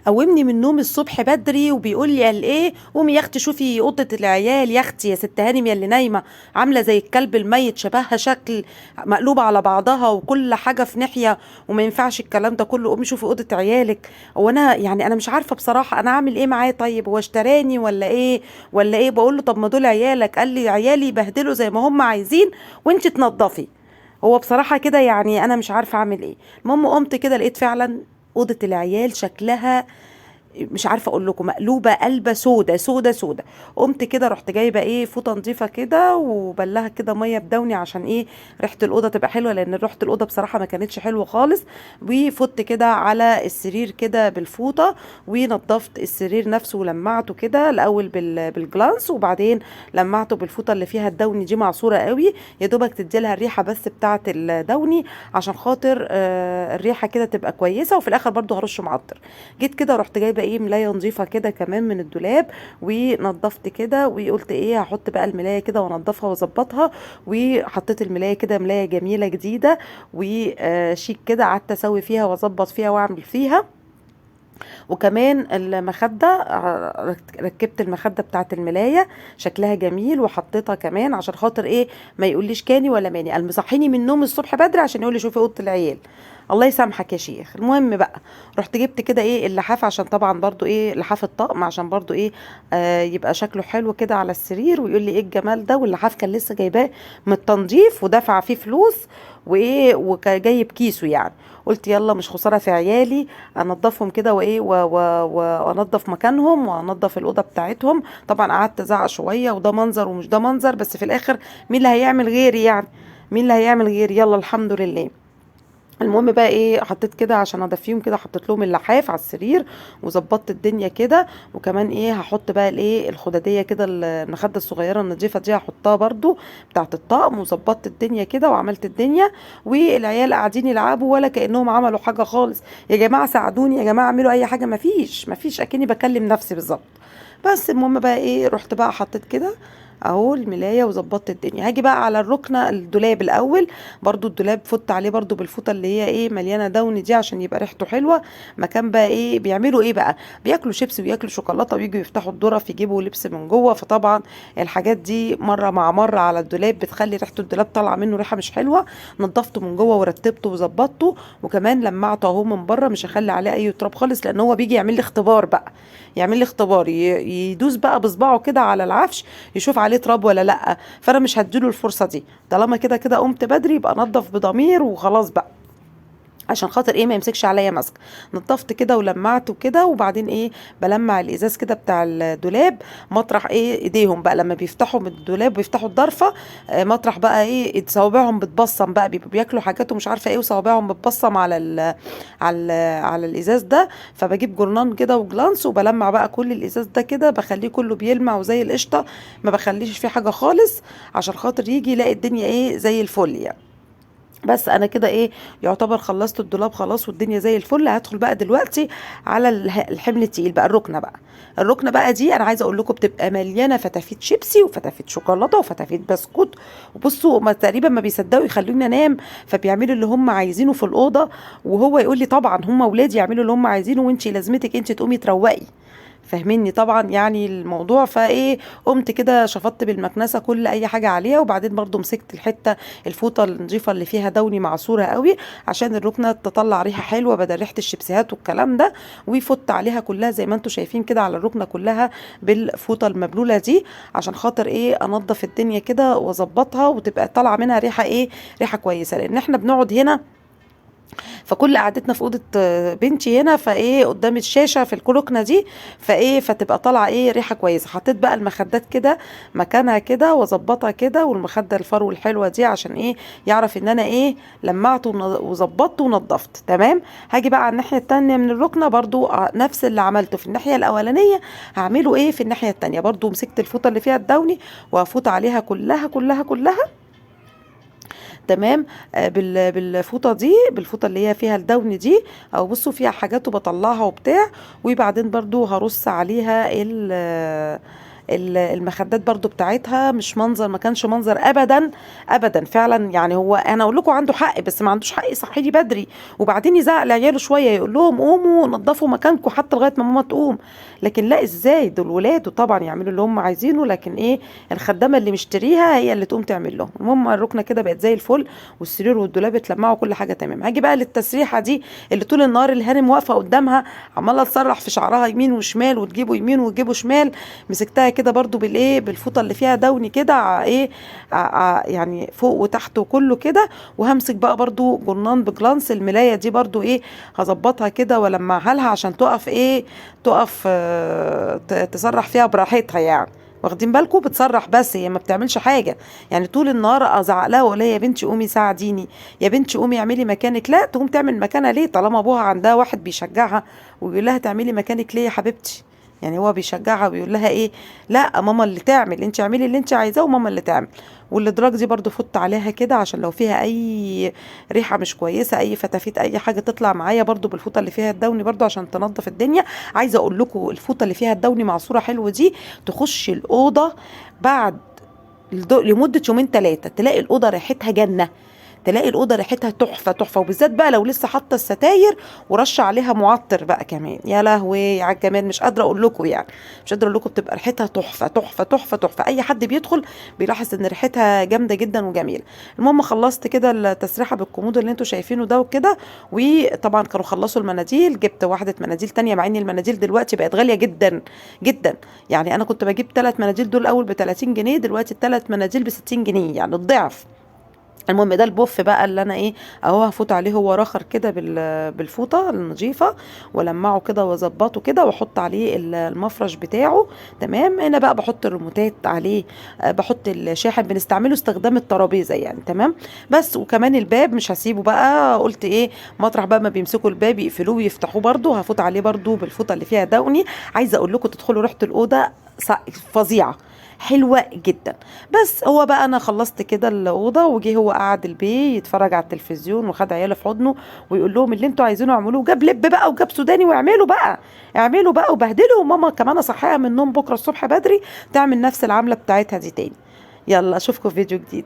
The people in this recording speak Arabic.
قومني من النوم الصبح بدري وبيقول لي قال ايه قومي يا اختي شوفي اوضه العيال يا اختي يا ست هانم يا اللي نايمه عامله زي الكلب الميت شبهها شكل مقلوبه على بعضها وكل حاجه في ناحيه وما ينفعش الكلام ده كله قومي شوفي اوضه عيالك. وانا يعني انا مش عارفه بصراحه انا اعمل ايه معاه طيب هو اشتراني ولا ايه بقول له طب ما دول عيالك قال لي عيالي يبهدلوا زي ما هم عايزين وانت تنضفي. هو بصراحة كده يعني أنا مش عارفة أعمل إيه. المهم قمت كده لقيت فعلا أوضة العيال شكلها مش عارفه اقول لكم مقلوبه قلبه سودا سودا سودا. قمت كده رحت جايبه ايه فوطه نظيفه كده وبلها كده ميه بدوني عشان ايه ريحه الاوضه تبقى حلوه لان ريحه الاوضه بصراحه ما كانتش حلوه خالص. وفوت كده على السرير كده بالفوطه ونضفت السرير نفسه ولمعته كده الاول بالجلانس وبعدين لمعته بالفوطه اللي فيها الدوني دي معصوره قوي يا دوبك تدي لها الريحه بس بتاعه الدوني عشان خاطر الريحه كده تبقى كويسه وفي الاخر برضو هرش معطر. جيت كده رحت جايبه ايه ملايه نظيفه كده كمان من الدولاب ونضفت كده وقلت ايه هحط بقى الملايه كده وانضفها واظبطها. وحطيت الملايه كده ملايه جميله جديده وشيك كده قعدت اسوي فيها واظبط فيها واعمل فيها. وكمان المخدة ركبت المخدة بتاعت الملاية شكلها جميل وحطيتها كمان عشان خاطر ايه ما يقوليش كاني ولا ماني قال مصحيني من النوم الصبح بدري عشان يقول لي شوفي اوضه العيال. الله يسامحك يا شيخ. المهم بقى رحت جبت كده ايه اللحاف عشان طبعا برضو ايه لحاف الطقم عشان برضو ايه يبقى شكله حلو كده على السرير ويقول لي ايه الجمال ده واللحاف كان لسه جايباه من التنظيف ودفع فيه فلوس وايه وجايب كيسه يعني. قلت يلا مش خساره في عيالي انضفهم كده وايه وانضف مكانهم وانضف الاوضه بتاعتهم. طبعا قعدت ازعق شويه وده منظر ومش ده منظر بس في الاخر مين اللي هيعمل غيري يعني مين اللي هيعمل غيري يلا الحمد لله. المهم بقى ايه حطيت كده عشان اضفيهم كده حطيت لهم اللحاف على السرير وظبطت الدنيا كده. وكمان ايه هحط بقى الايه الخداديه كده المخده الصغيره النظيفه دي هحطها برضو بتاعت الطقم وظبطت الدنيا كده وعملت الدنيا. والعيال قاعدين يلعبوا ولا كانهم عملوا حاجه خالص. يا جماعه ساعدوني يا جماعه اعملوا اي حاجه مفيش اكني بكلم نفسي بالظبط. بس المهم بقى ايه رحت بقى حطيت كده اهو الملايه وظبطت الدنيا. هاجي بقى على الركنه الدولاب الاول برضو الدولاب فوت عليه برضو بالفوطه اللي هي ايه مليانه دهن دي عشان يبقى ريحته حلوه. مكان بقى ايه بيعملوا ايه بقى بياكلوا شيبسي وياكلوا شوكولاته ويجوا يفتحوا الظرف يجيبوا لبس من جوه فطبعا الحاجات دي مره مع مره على الدولاب بتخلي ريحه الدولاب طالعه منه ريحه مش حلوه. نضفته من جوه ورتبته وظبطته وكمان لمعته اهو من بره مش هخلي عليه اي تراب خالص لان هو بيجي يعمل لي اختبار بقى يعمل لي اختبار يدوس بقى بصباعه كده على العفش يشوف عليه تراب ولا لا. فانا مش هديله الفرصه دي طالما كده كده قمت بدري يبقى انضف بضمير وخلاص بقى عشان خاطر ايه ما يمسكش عليا ماسك. نضفت كده ولمعته كده وبعدين ايه بلمع الازاز كده بتاع الدولاب مطرح ايه ايديهم بقى لما بيفتحوا من الدولاب ويفتحوا الضرفه مطرح بقى ايه صوابعهم بتبصم بقى بيبقوا بياكلوا حاجات ومش عارفه ايه وصوابعهم بتبصم على الازاز ده. فبجيب جرنان كده وجلانس وبلمع بقى كل الازاز ده كده بخليه كله بيلمع وزي القشطه ما بخليش فيه حاجه خالص عشان خاطر يجي يلاقي الدنيا ايه زي الفل يعني. بس انا كده ايه يعتبر خلصت الدولاب خلاص والدنيا زي الفل. هدخل بقى دلوقتي على الحمل التقيل بقى الركنه بقى دي انا عايزه اقول لكم بتبقى مليانه فتافيت شيبسي وفتافيت شوكولاته وفتافيت بسكوت. وبصوا ما تقريبا ما بيصدقوا يخلوني انام فبيعملوا اللي هم عايزينه في الاوضه. وهو يقول لي طبعا هم اولادي يعملوا اللي هم عايزينه وانتي لازمتك انتي تقومي تروقي فاهميني طبعا يعني الموضوع. فايه قمت كده شفطت بالمكنسه كل اي حاجه عليها وبعدين برضو مسكت الحته الفوطه النظيفه اللي فيها دوني معصوره قوي عشان الركنه تطلع ريحه حلوه بدل ريحه الشيبسيهات والكلام ده. وفوت عليها كلها زي ما انتم شايفين كده على الركنه كلها بالفوطه المبلوله دي عشان خاطر ايه انضف الدنيا كده واظبطها وتبقى طالعه منها ريحه ايه ريحه كويسه لان احنا بنقعد هنا فكل قعدتنا في اوضه بنتي هنا فايه قدام الشاشه في الكروكنه دي فايه فتبقى طالعه ايه ريحه كويسه. حطيت بقى المخدات كده مكانها كده واظبطها كده والمخده الفرو الحلوه دي عشان ايه يعرف ان انا ايه لمعت وظبطت ونضفت تمام. هاجي بقى على الناحيه التانيه من الركنه برضو نفس اللي عملته في الناحيه الاولانيه هعمله ايه في الناحيه التانيه برضو مسكت الفوطه اللي فيها الدوني وهفوط عليها كلها كلها كلها تمام. بالفوطه دي بالفوطه اللي هي فيها الدون دي او بصوا فيها حاجات وبطلعها وبتاع. وبعدين برضو هرص عليها المخدات برضو بتاعتها مش منظر، ما كانش منظر ابدا ابدا فعلا. يعني هو انا اقول لكم عنده حق، بس ما عندوش حق يصحيني بدري وبعدين يزعق لعياله شويه يقول لهم قوموا نظفوا مكانكم حتى لغايه ما ماما تقوم. لكن لا، ازاي؟ دول ولاده طبعا يعملوا اللي هم عايزينه، لكن ايه، الخدامه اللي مشتريها هي اللي تقوم تعمل لهم. المهم الركنه كده بقت زي الفل، والسرير والدولاب اتلمعوا وكل حاجه تمام. هاجي بقى للتسريحه دي اللي طول النهار الهانم واقفه قدامها عماله تسرح في شعرها يمين وشمال، وتجيبه يمين وتجيبه شمال. مسكتها كده برضو بالايه، بالفوطه اللي فيها دوني كده ايه، يعني فوق وتحت وكله كده. وهمسك بقى برضو جرنان بجلانس، الملايه دي برضو ايه، هظبطها كده والمعها لها عشان تقف ايه، تقف تسرح فيها براحتها يعني. واخدين بالكم؟ بتصرح بس هي ما بتعملش حاجه. يعني طول النهار ازعق لها واقول لها يا بنتي قومي ساعديني، يا بنتي قومي اعملي مكانك. لا، تقوم تعمل مكانها ليه طالما ابوها عندها واحد بيشجعها ويقول لها تعملي مكانك ليه يا حبيبتي؟ يعني هو بيشجعها وبيقول لها ايه، لا ماما اللي تعمل، انت اعملي اللي انت عايزاه وماما اللي تعمل. والادراج دي برضو فوت عليها كده عشان لو فيها اي ريحه مش كويسه، اي فتافيت، اي حاجه تطلع معايا برضو بالفوطه اللي فيها الدوني برضو عشان تنظف الدنيا. عايزه اقول لكم الفوطه اللي فيها الدوني معصوره حلوه دي تخش الاوضه بعد لمده يومين ثلاثه تلاقي الاوضه ريحتها جنه، تلاقي الاوضه ريحتها تحفه تحفه. وبالذات بقى لو لسه حاطه الستاير ورش عليها معطر بقى كمان، يا لهوي على الجمال، مش قادره اقول لكم يعني، مش قادره اقول لكم، بتبقى ريحتها تحفه تحفه تحفه تحفه. اي حد بيدخل بيلاحظ ان ريحتها جامده جدا وجميله. المهم خلصت كده التسريحه بالكومود اللي انتوا شايفينه ده وكده. وطبعا كانوا خلصوا المناديل، جبت واحده مناديل تانية، مع ان المناديل دلوقتي بقت غاليه جدا جدا. يعني انا كنت بجيب 3 مناديل دول الاول ب 30 جنيه، دلوقتي ال3 مناديل ب 60 جنيه، يعني الضعف. المهم ده البوف بقى اللي انا ايه اهو هفوت عليه هو رخر كده بالفوطه النظيفه، ولمعه كده واظبطه كده واحط عليه المفرش بتاعه. تمام. هنا بقى بحط الريموتات عليه، بحط الشاحن، بنستعمله استخدام الترابيزه يعني. تمام. بس وكمان الباب مش هسيبه بقى، قلت ايه، مطرح بقى ما بيمسكوا الباب يقفلوه ويفتحوه برده هفوت عليه برده بالفوطه اللي فيها دوني. عايزه اقول لكم تدخلوا ريحه الاوضه فظيعه، حلوه جدا. بس هو بقى انا خلصت كده الاوضه، وجي هو قعد البيه يتفرج على التلفزيون وخد عياله في حضنه ويقول لهم اللي انتوا عايزينه اعملوه، جاب لب بقى وجاب سوداني، واعملوا بقى اعملوا بقى وبهدلوا. وماما كمان اصحيها من النوم بكره الصبح بدري تعمل نفس العمله بتاعتها دي تاني. يلا اشوفكم في فيديو جديد.